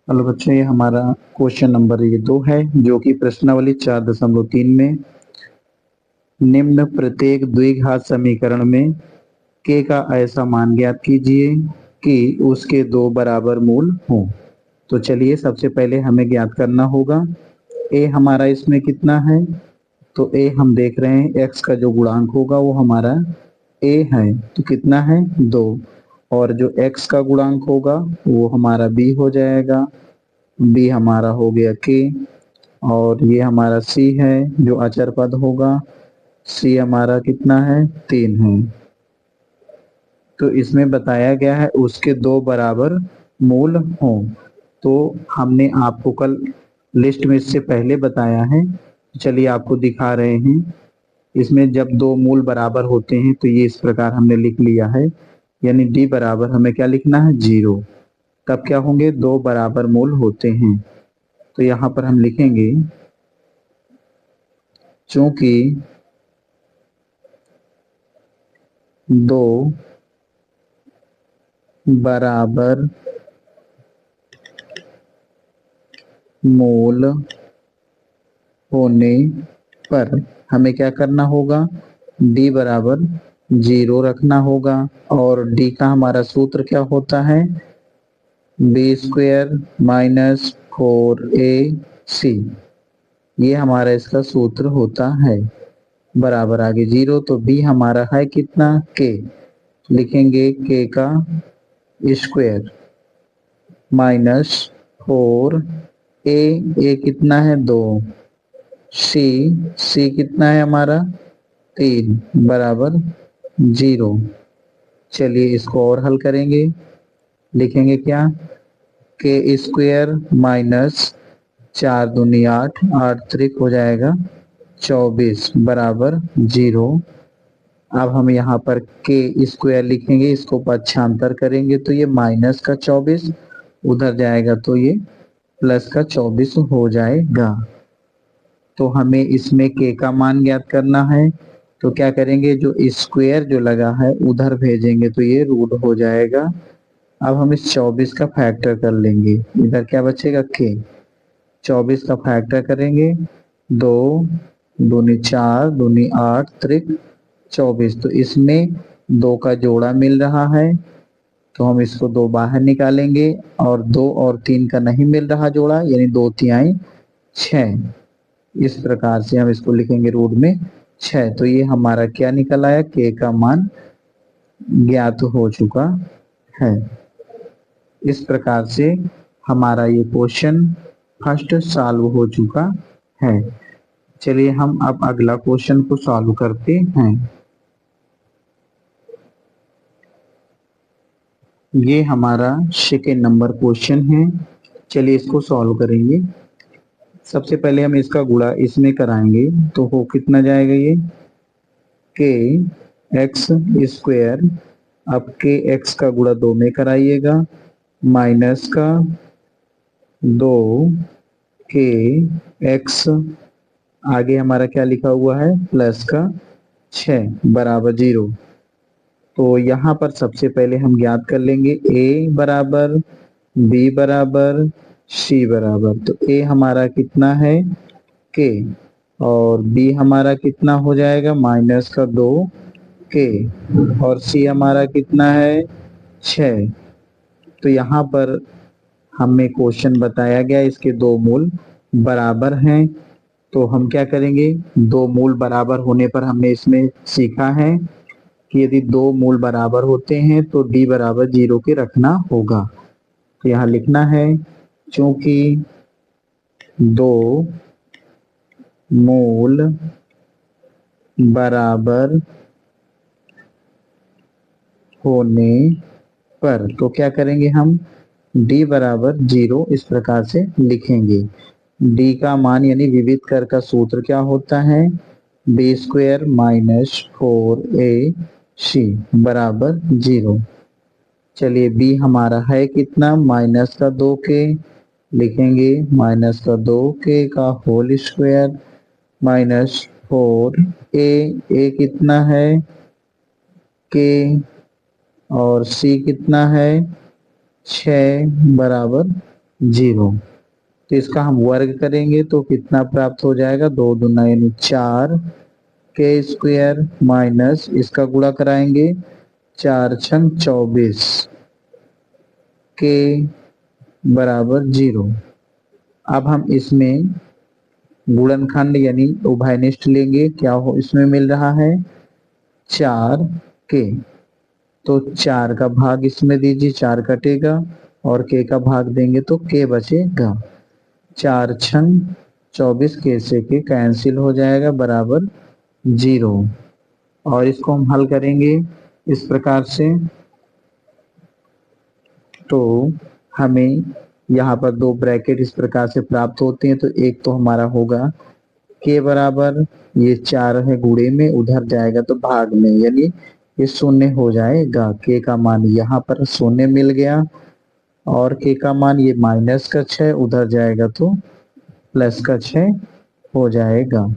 Hello बच्चों, ये हमारा क्वेश्चन नंबर 2 है जो कि प्रश्नावली 4.3 में निम्न प्रत्येक द्विघात समीकरण में k का ऐसा मान ज्ञात कीजिए कि उसके दो बराबर मूल हों। तो चलिए सबसे पहले हमें ज्ञात करना होगा a हमारा इसमें कितना है। तो a हम देख रहे हैं x का जो गुणांक होगा वो हमारा a है, तो कितना है 2, और जो x का गुणांक होगा वो हमारा b हो जाएगा। बी हमारा हो गया k, और ये हमारा c है जो अचर पद होगा। c हमारा कितना है 3 है। तो इसमें बताया गया है उसके दो बराबर मूल हों। तो हमने आपको कल लिस्ट में इससे पहले बताया है, चलिए आपको दिखा रहे हैं। इसमें जब दो मूल बराबर होते हैं तो ये इस प्रकार हमने लिख लिया है, यानी d बराबर हमें क्या लिखना है 0। तब क्या होंगे, दो बराबर मूल होते हैं। तो यहाँ पर हम लिखेंगे चूंकि दो बराबर मूल होने पर हमें क्या करना होगा, d बराबर 0 रखना होगा। और d का हमारा सूत्र क्या होता है, b² माइनस 4ac, ये हमारा इसका सूत्र होता है। बराबर आगे 0, तो b हमारा है कितना k, लिखेंगे k का स्क्वायर माइनस 4a कितना है 2, c कितना है हमारा 3 बराबर 0। चलिए इसको और हल करेंगे, लिखेंगे क्या, के स्क्वायर माइनस 4 दूनी 8, 8 त्रिक हो जाएगा 24 बराबर 0। अब हम यहाँ पर के स्क्वायर लिखेंगे, इसको पक्षांतर करेंगे तो ये माइनस का 24 उधर जाएगा तो ये प्लस का 24 हो जाएगा। तो हमें इसमें के का मान ज्ञात करना है, तो क्या करेंगे, जो स्क्वायर जो लगा है उधर भेजेंगे तो ये रूट हो जाएगा। अब हम इस 24 का फैक्टर कर लेंगे, इधर क्या बचेगा के, 24 का फैक्टर करेंगे 2 दूनी 4 दूनी 8 त्रिक 24, तो इसमें 2 का जोड़ा मिल रहा है तो हम इसको 2 बाहर निकालेंगे, और 2 और 3 का नहीं मिल रहा जोड़ा, यानी 2 तिहाई 6। इस प्रकार से हम इसको लिखेंगे रूट में 6। तो ये हमारा क्या निकल आया, के का मान ज्ञात हो चुका है। इस प्रकार से हमारा ये क्वेश्चन फर्स्ट सॉल्व हो चुका है। चलिए हम अब अगला क्वेश्चन को सॉल्व करते हैं। ये हमारा सेकेंड नंबर क्वेश्चन है, चलिए इसको सॉल्व करेंगे। सबसे पहले हम इसका गुणा इसमें कराएंगे तो हो कितना जाएगा, ये के एक्स स्क्वायर, अब के एक्स का गुणा 2 में कराइएगा, माइनस का 2 के एक्स, आगे हमारा क्या लिखा हुआ है प्लस का 6 बराबर 0। तो यहाँ पर सबसे पहले हम ज्ञात कर लेंगे a बराबर, b बराबर, c बराबर। तो a हमारा कितना है k, और b हमारा कितना हो जाएगा माइनस का 2 k, और c हमारा कितना है 6। तो यहाँ पर हमें क्वेश्चन बताया गया इसके दो मूल बराबर हैं। तो हम क्या करेंगे, दो मूल बराबर होने पर हमने इसमें सीखा है कि यदि दो मूल बराबर होते हैं तो d बराबर 0 के रखना होगा। तो यहाँ लिखना है चूंकि दो मूल बराबर होने पर, तो क्या करेंगे हम d बराबर 0 इस प्रकार से लिखेंगे। d का मान यानी विविध कर का सूत्र क्या होता है, b² माइनस 4ac बराबर 0। चलिए b हमारा है कितना माइनस का 2 के, लिखेंगे माइनस का 2 के का होल स्क्वायर माइनस 4a कितना है k, और c कितना है 6 बराबर 0। तो इसका हम वर्ग करेंगे तो कितना प्राप्त हो जाएगा, 2 दूना यानी 4 के स्क्वायर माइनस इसका गुणा कराएंगे 4 छंग 24 के बराबर 0। अब हम इसमें गुणनखंड यानी उभयनिष्ठ लेंगे, क्या हो इसमें मिल रहा है 4 के, तो 4 का भाग इसमें दीजिए, 4 कटेगा और के का भाग देंगे तो के बचेगा। 4 छंग 24 के से के कैंसिल हो जाएगा बराबर 0। और इसको हम हल करेंगे इस प्रकार से, तो हमें यहाँ पर दो ब्रैकेट इस प्रकार से प्राप्त होते हैं। तो एक तो हमारा होगा के बराबर ये 4 है गुणे में, उधर जाएगा तो भाग में, यानी ये शून्य हो जाएगा। के का मान यहाँ पर शून्य मिल गया और के का मान ये माइनस का 6 उधर जाएगा तो प्लस का 6 हो जाएगा।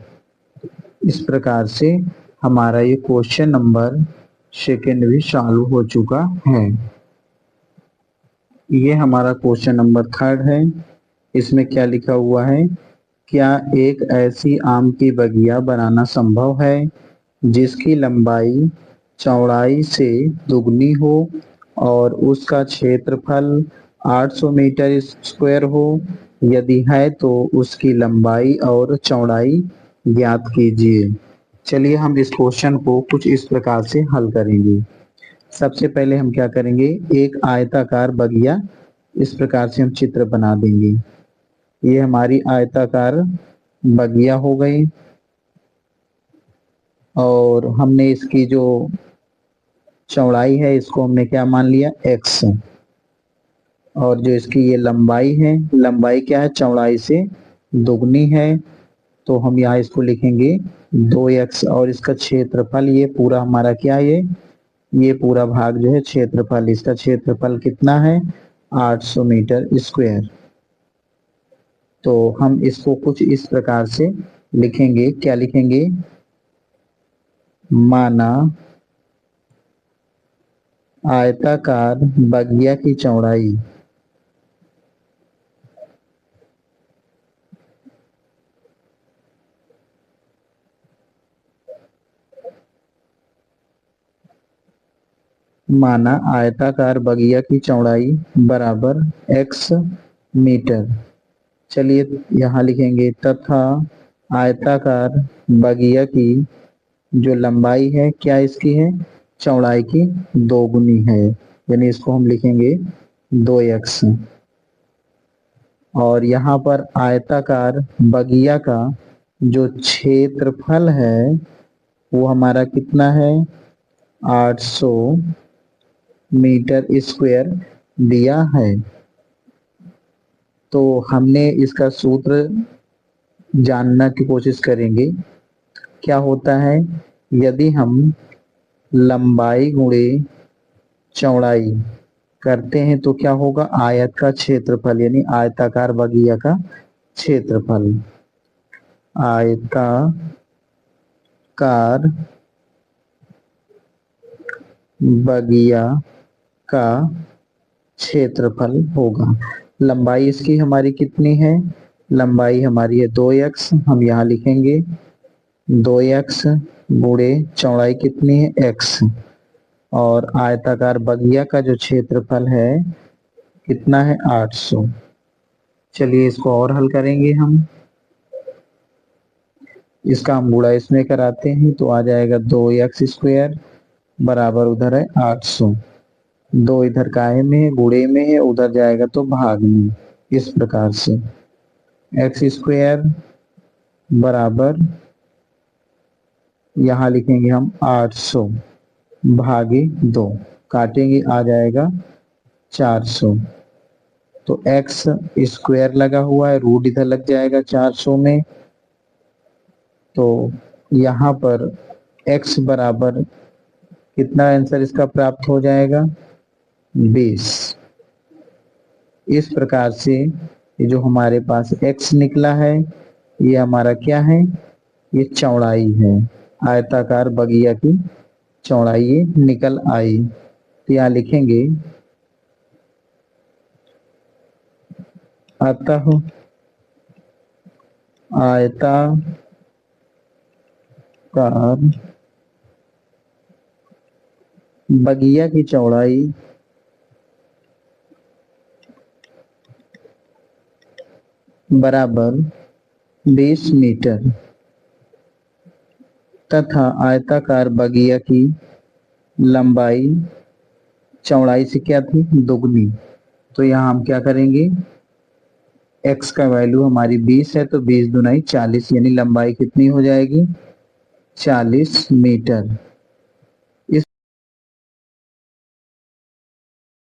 इस प्रकार से हमारा ये क्वेश्चन नंबर सेकेंड भी चालू हो चुका है। ये हमारा क्वेश्चन नंबर थर्ड है। इसमें क्या लिखा हुआ है, क्या एक ऐसी आम की बगिया बनाना संभव है जिसकी लंबाई चौड़ाई से दुगनी हो और उसका क्षेत्रफल 800 मीटर स्क्वायर हो? यदि है तो उसकी लंबाई और चौड़ाई ज्ञात कीजिए। चलिए हम इस क्वेश्चन को कुछ इस प्रकार से हल करेंगे। सबसे पहले हम क्या करेंगे, एक आयताकार बगिया इस प्रकार से हम चित्र बना देंगे। ये हमारी आयताकार बगिया हो गई और हमने इसकी जो चौड़ाई है इसको हमने क्या मान लिया x, और जो इसकी ये लंबाई है, लंबाई क्या है चौड़ाई से दुगनी है, तो हम यहाँ इसको लिखेंगे 2x। और इसका क्षेत्रफल ये पूरा हमारा क्या है, ये पूरा भाग जो है क्षेत्रफल, इसका क्षेत्रफल कितना है 800 मीटर स्क्वायर। तो हम इसको कुछ इस प्रकार से लिखेंगे, क्या लिखेंगे, माना आयताकार बगिया की चौड़ाई माना आयताकार बगिया की चौड़ाई बराबर x मीटर। चलिए यहाँ लिखेंगे तथा आयताकार बगिया की जो लंबाई है क्या इसकी है चौड़ाई की दोगुनी है, यानी इसको हम लिखेंगे 2x। और यहाँ पर आयताकार बगिया का जो क्षेत्रफल है वो हमारा कितना है 800 मीटर स्क्वायर दिया है। तो हमने इसका सूत्र जानना की कोशिश करेंगे। क्या होता है, यदि हम लंबाई गुणे चौड़ाई करते हैं तो क्या होगा, आयत का क्षेत्रफल यानी आयताकार बगिया का क्षेत्रफल, आयताकार बगिया का क्षेत्रफल होगा। लंबाई इसकी हमारी कितनी है, लंबाई हमारी है 2x, हम यहाँ लिखेंगे 2x गुणे चौड़ाई कितनी है x, और आयताकार बगिया का जो क्षेत्रफल है कितना है 800। चलिए इसको और हल करेंगे हम, इसका हम गुणा इसमें कराते हैं तो आ जाएगा 2x स्क्वायर बराबर उधर है 800, 2 इधर काहे में है गुणे में है, उधर जाएगा तो भाग में। इस प्रकार से x स्क्वायर बराबर यहाँ लिखेंगे हम 800 भागे 2, काटेंगे आ जाएगा 400। तो x स्क्वायर लगा हुआ है, रूट इधर लग जाएगा 400 में, तो यहाँ पर x बराबर कितना आंसर इसका प्राप्त हो जाएगा 20। इस प्रकार से ये जो हमारे पास x निकला है ये हमारा क्या है, ये चौड़ाई है, आयताकार बगिया की चौड़ाई ये निकल आई। तो यहाँ लिखेंगे अतः आयताकार बगिया की चौड़ाई बराबर 20 मीटर तथा आयताकार बगिया की लंबाई चौड़ाई से क्या थी, दुगनी। तो यहाँ हम क्या करेंगे, x का वैल्यू हमारी 20 है तो 20 दुनाई 40, यानी लंबाई कितनी हो जाएगी, 40 मीटर।